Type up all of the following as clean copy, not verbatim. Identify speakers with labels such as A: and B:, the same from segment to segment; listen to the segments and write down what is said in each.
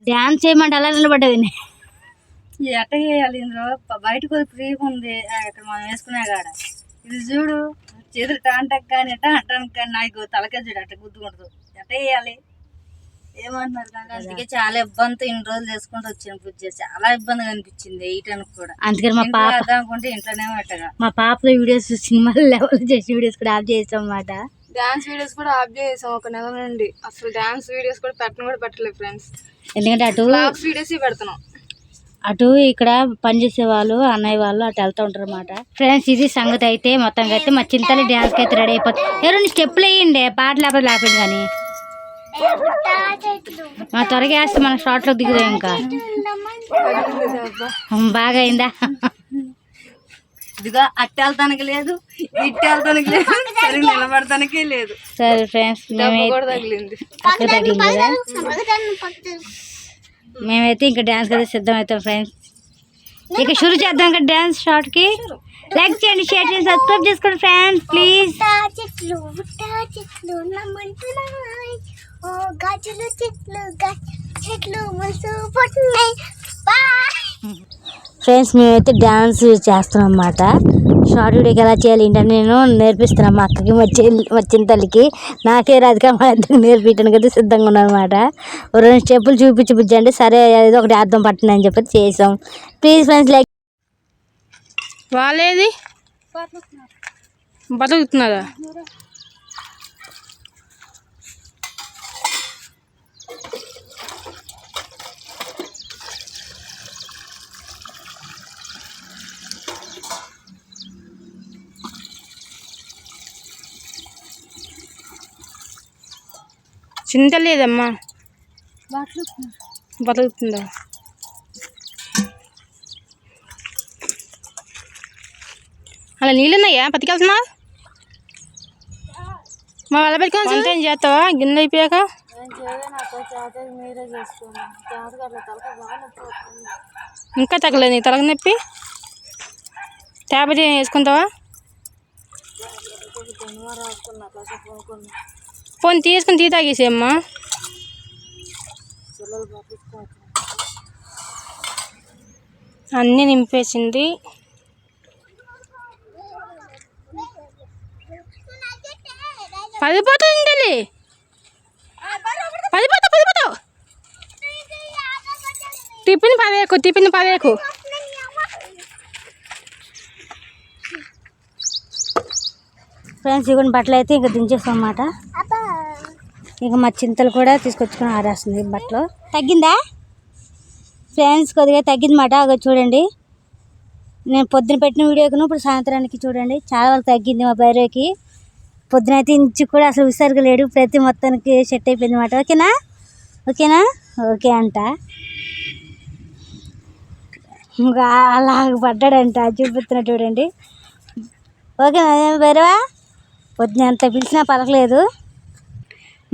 A: Dance చేయమంటే అలా నిలబడ్డది.
B: ఎట్ట చేయాలి ఇందులో బయటకు ఫ్రీగా ఉంది ఇక్కడ మనం వేసుకునే కాడ. ఇది చూడు చేతులు టాంటకు కానీ అంటానికి కానీ నాకు తలకే చూడు అట్ట గుద్దుకుంటదు. ఎట్ట చేయాలి ఏమంటున్నారు? అందుకే చాలా ఇబ్బందితో ఇన్ని రోజులు చేసుకుంటూ వచ్చాను. పూజ చాలా ఇబ్బందిగా అనిపించింది వేయటానికి కూడా. అందుకని మా పాప అనుకుంటే ఇంట్లోనే పెట్టగా
A: మా పాపలో వీడియోస్ సినిమాలు లెవెల్ చేసి వీడియోస్ కూడా ఆఫ్ చేసాం అన్నమాట.
B: డాన్స్ వీడియోస్ కూడా ఆఫ్ చేసాం ఒక నెల నుండి. అసలు డాన్స్ వీడియోస్ కూడా పెట్టలేదు ఫ్రెండ్స్.
A: ఎందుకంటే అటు
B: వీడియోస్ పెడుతున్నాం.
A: అటు ఇక్కడ పనిచేసే వాళ్ళు అన్నయ్య వాళ్ళు అటు వెళ్తూ ఉంటారు అన్నమాట. ఫ్రెండ్స్ ఇది సంగతి అయితే మొత్తంగా అయితే మా చింతలు డ్యాన్స్కి అయితే రెడీ అయిపోతుంది. ఎవరైనా స్టెప్లు వేయండి పాట లేకపోతే కానీ మా త్వరగా వేస్తే మన షార్ట్లో దిగుదాం. ఇంకా బాగా అయిందా?
B: ఇదిగా అట్టెళ్తానికి లేదు ఇట్టెళ్తానికి లేదు నిలబడటానికి లేదు.
A: సరే ఫ్రెండ్స్ మేమైతే ఇంకా డ్యాన్స్ కదా సిద్ధం అవుతాం ఫ్రెండ్స్. ఇక షురు చేద్దాం ఇంకా డ్యాన్స్ షార్ట్ కి. లైక్ చేయండి, షేర్ చేయండి, సబ్స్క్రైబ్ చేసుకోండి ఫ్రెండ్స్ ప్లీజ్. ఫ్రెండ్స్ మేమైతే డ్యాన్స్ చేస్తున్నాం అన్నమాట. షార్ట్ వీడియోకి ఎలా చేయాలి ఏంటని నేను నేర్పిస్తున్నాను మా అక్కకి మా చింతలకి. నాకే రాదుగా మా ఇద్దరికి నేర్పించడానికి అయితే సిద్ధంగా ఉన్నాను అనమాట. రెండు స్టెప్పులు చూపించి బుజ్జండి. సరే ఏదో ఒకటి అర్థం పట్టింది అని చెప్పి చేసాం. Please friends like.
B: వాళ్ళేది బతుకుతున్నారా? చింత లేదమ్మా బతుకుతుందా? అలా నీళ్ళున్నాయా? పతికెళ్తున్నా మా వాళ్ళ పెట్టుకొని అంత ఏం చేస్తావా గిన్నె అయిపోయాక? ఇంకా తగ్గలేదు నీ తలకు నొప్పి? ట్యాబ్లెట్ వేసుకుంటావా? పోనీ తీసుకుని టీ తాగేసేమ్మా. అన్నీ నింపేసింది. పదిపోతుంది తల్లి, పదిపోతావు. టిఫిన్ పదేకు.
A: ఫ్రెండ్స్ ఇవన్నీ బట్టలు అయితే ఇంకా దించేస్తాం అన్నమాట. ఇక మా చింతలు కూడా తీసుకొచ్చుకొని ఆరేస్తుంది బట్టలు. తగ్గిందా ఫ్రెండ్స్? కొద్దిగా తగ్గిందన్నమాట. అవి చూడండి నేను పొద్దున పెట్టిన వీడియోకి ఇప్పుడు సాయంత్రానికి చూడండి చాలా వరకు తగ్గింది. మా బైరోకి పొద్దున అయితే ఇంచు కూడా అసలు విసర్గా లేడు. ప్రతి మొత్తానికి సెట్ అయిపోయింది అన్నమాట. ఓకేనా ఓకే అంట. ఇంకా అలా పడ్డాడంట చూపిస్తున్నా చూడండి. ఓకేనా బైరవా? పొద్దున ఎంత పిలిచినా పలకలేదు.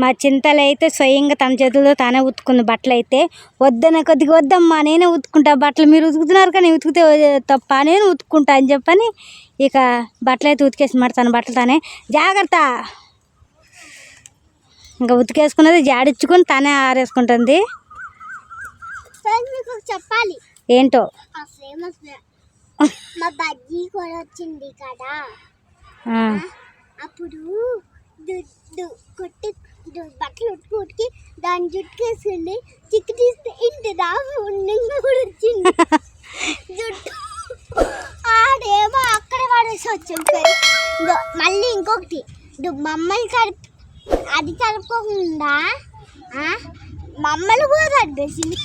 A: మా చింతలు అయితే స్వయంగా తన చేతులతో తానే ఉతుకుంది బట్టలు అయితే. వద్దన కొద్దిగా వద్దమ్మా నేనే ఉతుకుంటా బట్టలు, మీరు ఉతుకుతున్నారు కానీ ఉతికితే తప్ప నేను ఉతుక్కుంటా అని చెప్పని ఇక బట్టలు అయితే ఉతికేసి మాట తన బట్టలు తానే. జాగ్రత్త. ఇంకా ఉతికేసుకున్నది జాడించుకొని తానే ఆరేసుకుంటుంది.
C: చెప్పాలి
A: ఏంటో
C: మా బజ్జీ కూడా వచ్చింది కదా, అప్పుడు కొట్టి బట్టలు ఉట్టుకి దాని జుట్టుకేసుకుంది. చిక్కు తీస్తే ఇంటి కూడా వచ్చింది జుట్టు. ఆడేమో అక్కడే పడేసి వచ్చాం. మళ్ళీ ఇంకొకటి మమ్మల్ని అది కలుపుకోకుండా మమ్మల్ని కూడా కడిపేసింది.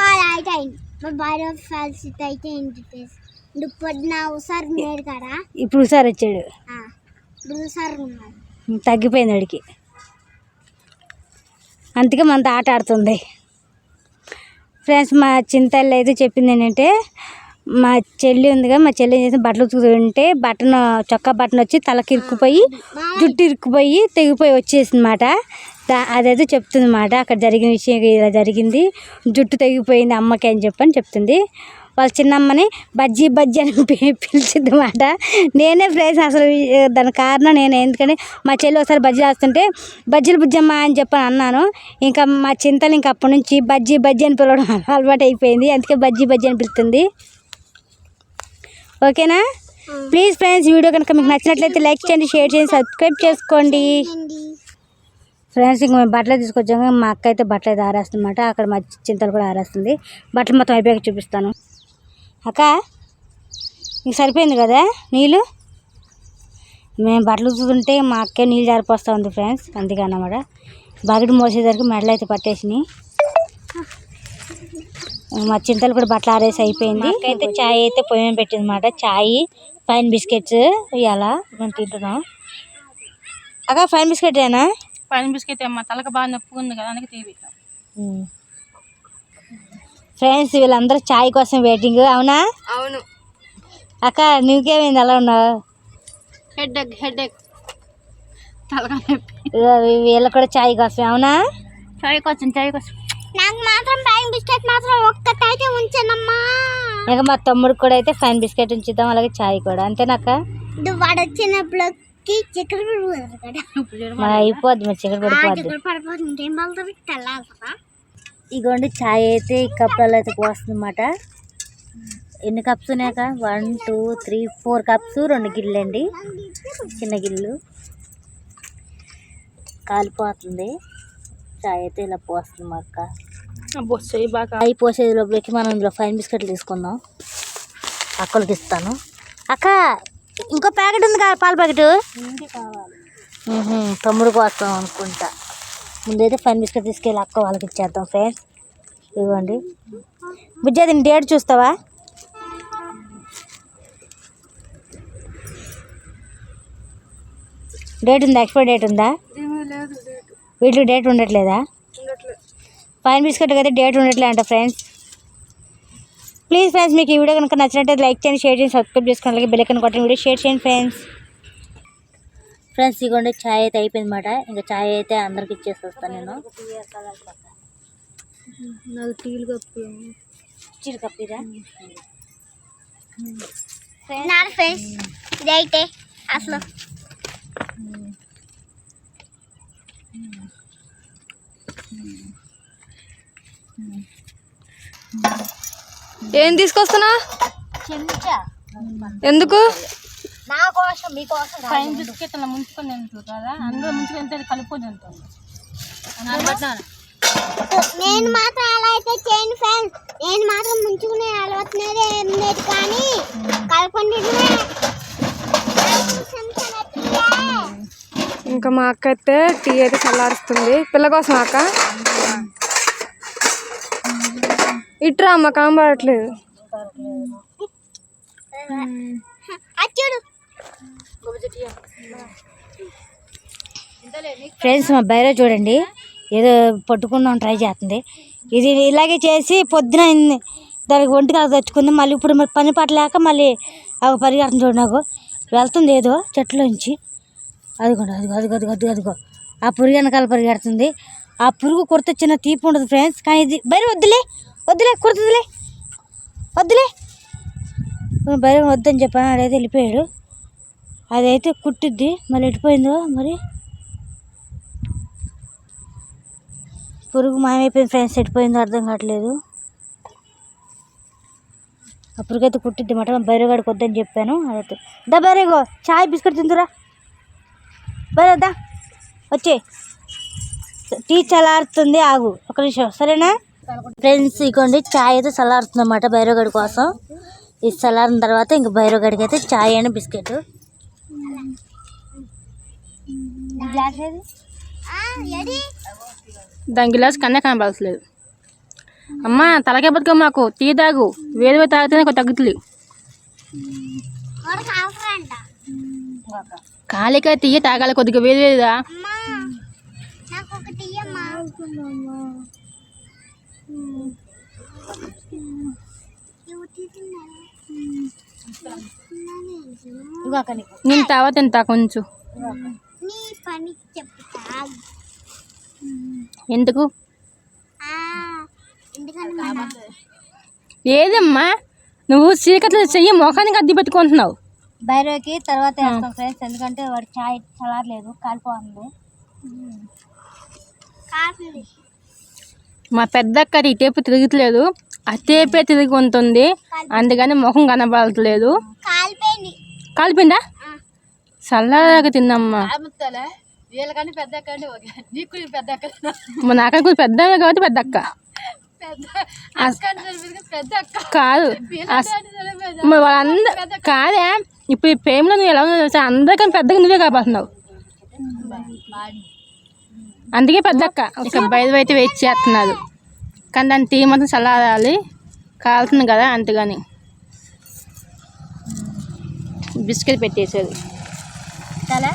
C: రైట్ అయింది. మా భార్య పరిస్థితి అయితే ఏంటి పొద్దున ఒకసారి ఉన్నాడు కదా,
A: ఇప్పుడు ఒకసారి వచ్చాడు.
C: ఒకసారి ఉన్నాడు,
A: తగ్గిపోయింది వాడికి. అందుకే మనతో ఆట ఆడుతుంది. ఫ్రెండ్స్ మా చింతల్లో అయితే చెప్పింది ఏంటంటే, మా చెల్లి ఉందిగా, మా చెల్లి ఏం చేసి బట్టలు ఉతుకుతుంటే చొక్కా బటన్ వచ్చి తలకి ఇరుక్కుపోయి జుట్టు ఇరుక్కుపోయి తెగిపోయి వచ్చేసింది అన్నమాట. అదైతే చెప్తుంది అన్నమాట. అక్కడ జరిగిన విషయం ఇలా జరిగింది, జుట్టు తెగిపోయింది అమ్మకి అని చెప్తుంది. వాళ్ళ చిన్నమ్మని బజ్జీ బజ్జీ అని పిలిచిద్ది అన్నమాట. నేనే ఫ్రెండ్స్ అసలు దాని కారణం నేనే. ఎందుకంటే మా చెల్లి ఒకసారి బజ్జీలు వేస్తుంటే బజ్జీలు బుజ్జమ్మ అని చెప్పని అన్నాను. ఇంకా మా చింతలు ఇంకా అప్పటి నుంచి బజ్జీ బజ్జీ అని పిలవడం అలవాటు అయిపోయింది. అందుకే బజ్జీ బజ్జీ అని పిలుస్తుంది. ఓకేనా? ప్లీజ్ ఫ్రెండ్స్, వీడియో కనుక మీకు నచ్చినట్లయితే లైక్ చేయండి, షేర్ చేయండి, సబ్స్క్రైబ్ చేసుకోండి. ఫ్రెండ్స్ ఇంక మేము బట్టలు తీసుకొచ్చాము. మా అక్క అయితే బట్టలు అయితే ఆరేస్తుందన్నమాట. అక్కడ మా చింతలు కూడా ఆరేస్తుంది. బట్టలు మొత్తం అయిపోయాక చూపిస్తాను. అక్క ఇంక సరిపోయింది కదా నీళ్ళు. మేము బట్టలు చూస్తుంటే మా అక్క నీళ్ళు జారిపోస్తూ ఉంది ఫ్రెండ్స్. అందుకే అన్నమాట బకెట్ మోసేసరికి మెడలు అయితే పట్టేసినాయి. మా చింతలు కూడా బట్టలు ఆరేసి అయిపోయింది. అయితే చాయ్ అయితే పొయ్యి పెట్టింది అన్నమాట. చాయ్ ఫైన్ బిస్కెట్స్ ఇవాళ మేము తింటున్నాం. అక్క ఫైన్ బిస్కెట్ ఏనా?
B: పైన బిస్కెట్ అమ్మ తలక బాగా నొప్పి ఉంది కదా అందుకే తీపిస్తాం.
A: ఫ్రెండ్స్ వీళ్ళందరూ చాయ్ కోసం వెయిటింగ్. అవునా?
B: అవును.
A: అక్క నీకేమైంది అలా ఉన్నావు?
B: హెడ్ తలక నొప్పి.
A: వీళ్ళ కూడా చాయ్ కోసం. అవునా?
B: చాయ్ కోసం
C: నాకు మాత్రం పైన బిస్కెట్ మాత్రం ఒక్కటైతే ఉంచానమ్మా.
A: ఇక మా తమ్ముడికి కూడా అయితే ఫైన్ బిస్కెట్ ఉంచుదాం, అలాగే చాయ్ కూడా. అంతేనాక?
C: వాడు వచ్చినప్పటికి చక్కెర
A: మరి అయిపోద్ది, మరి చక్కెర పడిపోద్ది.
C: పడిపోతుంది. ఏం పడుతుంది తెల్లారా?
A: ఇగోండి చాయ్ అయితే ఈ కప్పులలో అయితే పోస్తుంది అన్నమాట. ఎన్ని కప్స్ ఉన్నాక? 1 2 3 4 కప్స్, 2 గిన్నెలు అండి, చిన్న గిన్నెలు. కాలిపోతుంది చాయ్ అయితే ఇలా పోస్తుంది మా అక్క. చాయ్ పోసేది లోపలికి మనం ఇందులో ఫైన్ బిస్కెట్లు తీసుకుందాం. అక్కలకి ఇస్తాను. అక్క ఇంకో ప్యాకెట్ ఉంది కదా, పాల ప్యాకెట్ తమ్ముడు కోసం అనుకుంటా. ముందైతే ఫైన్ బిస్కెట్ తీసుకెళ్ళి అక్క వాళ్ళకి ఇచ్చేద్దాం ఫ్రెండ్స్. ఇవ్వండి బుజ్జా, దీని డేట్ చూస్తావా? డేట్ ఉందా? ఎక్స్పైరీ డేట్ ఉందా? వీటిలో డేట్ ఉండట్లేదా? ఫైన్ బిస్కెట్ అయితే డేట్ ఉండట్లే అంట ఫ్రెండ్స్. ప్లీజ్ ఫ్రెండ్స్, మీకు ఈ వీడియో కనుక నచ్చినట్లయితే లైక్ చేయండి, షేర్ చేయండి, సబ్స్క్రైబ్ చేసుకోండి, అలాగే బెల్ ఐకాన్ కొట్టండి, వీడియో షేర్ చేయండి ఫ్రెండ్స్. ఫ్రెండ్స్ ఇగోండి చాయ్ అయితే అయిపోయింది అన్నమాట. ఇంకా చాయ్ అయితే అందరికి ఇచ్చేసి వస్తాను నేను.
B: నాకు టీలు కప్పు
A: చిరు కప్పిరా
C: ఫ్రెండ్స్ ఇదైతే అసలు
B: ఏం తీసుకొస్తున్నా?
A: చెంచా.
B: ఎందుకు?
A: నా కోసం మీకోసం.
B: ఫైన్ బిస్కెట్ అలా ముంచుకొని తింటారు కదా, అందులో ముంచుకొని తింటే కలుపుకొని తింటాను.
C: నేను మాత్రం అలా అయితే చేయను ఫ్రెండ్స్. నేను మాత్రం ముంచుకునే అలవాటునేది ఏం లేదు, కానీ కలుపుకొని
B: ఇంకా మా అక్క అయితే టీ అయితే చల్లారుస్తుంది. పిల్ల కోసం అక్క ఇట్రా అమ్మ, కాంబడట్లేదు.
A: ఫ్రెండ్స్ మా బైరో చూడండి ఏదో పట్టుకుందాం ట్రై చేస్తుంది. ఇది ఇలాగే చేసి పొద్దున దానికి ఒంటికి అది తెచ్చుకుంది. మళ్ళీ ఇప్పుడు పని పట్టలేక మళ్ళీ అవి పరిగెడుతుంది. చూడు నాకు వెళ్తుంది ఏదో చెట్లోంచి. అదిగోండి అదిగో అదిగో అదిగో అదిగో అదిగో ఆ పురుగు వెనకాల పరిగెడుతుంది. ఆ పురుగు కుర్త చిన్న తీపి ఉండదు ఫ్రెండ్స్, కానీ ఇది బైరో వద్దులే వద్దులే కుడుతుందిలే వద్దులే. బైరో వద్దని చెప్పాను, అడైతే వెళ్ళిపోయాడు. అదైతే కుట్టిద్ది, మళ్ళీ వెళ్ళిపోయిందో మరి. పురుగు మాయమైపోయింది ఫ్రెండ్స్, ఎట్టిపోయిందో అర్థం కావట్లేదు. ఆ పురుగు అయితే కుట్టిద్ది మాట. బైరోగాడికి వద్దని చెప్పాను. అదైతే దా బైరోగో చాయ్ బిస్కెట్ తిందురా బైరో, దా వచ్చే. టీ చల్లారుతుంది, ఆగు ఒక నిమిషం సరేనా ఫ్రెండ్స్. ఇకోండి చాయ్ అయితే చల్లారుతుంది అన్నమాట బైరోగాడి కోసం. ఇది చల్లారిన తర్వాత ఇంక బైరోగాడికి అయితే చాయ్ అని బిస్కెట్.
B: దాని గిలాస్ కన్నా కనబడట్లేదు. అమ్మ తలకే బతుక మాకు టీ తాగు, వేడి వేడి తాగితేనే కొంచెం తగ్గుతుంది. ఖాళీగా టీ తాగాలి కొద్దిగా వేడి వేడిదా. నేను తర్వాత తింటా కొంచెం. ఎందుకు? ఏదమ్మా
D: నువ్వు చీకట్లో చెయ్యి మొఖానికి అద్దె పెట్టుకుంటున్నావు.
A: బైరోకి తర్వాత వేస్తాం ఫ్రెండ్స్, ఎందుకంటే వాడు చాయ్ చల్లారలేదు, కాలిపోతుంది.
D: మా పెద్దక్క ఈ టేపు తిరుగుతలేదు, ఆ టేపే తిరిగి ఉంటుంది, అందుకని ముఖం కనబడట్లేదు. కాలిపోయిందా? చల్లగా తిందమ్మా.
B: వీళ్ళకంటే పెద్ద అక్క అంటే ఓకే, నీకు పెద్ద అక్క,
D: మా నాకన్నా కొంచెం పెద్ద కాబట్టి పెద్ద అక్క
B: పెద్ద అక్క
D: కాదు. మరి వాళ్ళందరూ కాదే, ఇప్పుడు ఈ ప్రేమలో నువ్వు ఎలా ఉన్నావు తెలుసా, అందరికన్నా పెద్దగా నువ్వే కాబోతున్నావు, అందుకే పెద్ద అక్క. ఇక బయట అయితే వెయిట్ చేస్తున్నారు, కానీ దాని టీ మొత్తం చల్లారాలి, కాలుతుంది కదా అంతగాని. బిస్కెట్ పెట్టేసేది
A: చాలా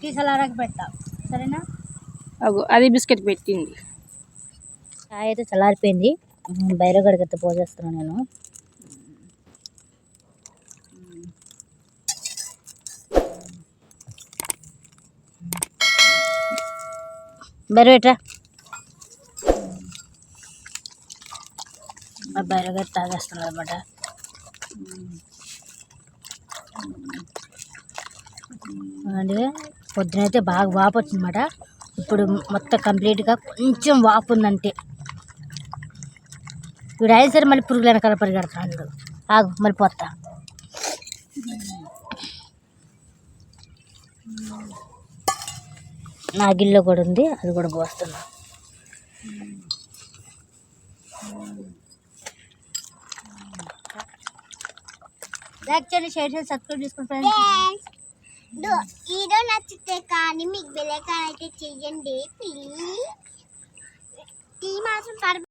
A: టీ చల్లారాక పెడతా, సరేనా?
D: అగో అది బిస్కెట్ పెట్టింది.
A: చాయ్ అయితే చల్లారిపోయింది, బైరగడికి అయితే పోసేస్తున్నాను నేను. బైరగట్రా, మా బైరగడ్డ తాగేస్తున్నాడు అనమాట. అంటే పొద్దునైతే బాగా వాపు వచ్చిందన్నమాట, ఇప్పుడు మొత్తం కంప్లీట్గా కొంచెం వాపు ఉందంటే. వీడు అయినా సరే మళ్ళీ పురుగులు వెనకాల పరిగెడతాడు. ఆగు మళ్ళీ పోతా. నా గిల్లో కూడా ఉంది, అది కూడా పోస్తున్నా. లైక్ చేయండి, షేర్ చేయండి, సబ్స్క్రైబ్ చేసుకోండి ఫ్రెండ్స్.
C: వీడియో నచ్చితే కానీ మీకు బెల్ ఐకాన్ అయితే చెయ్యండి ప్లీజ్. టీ మాత్రం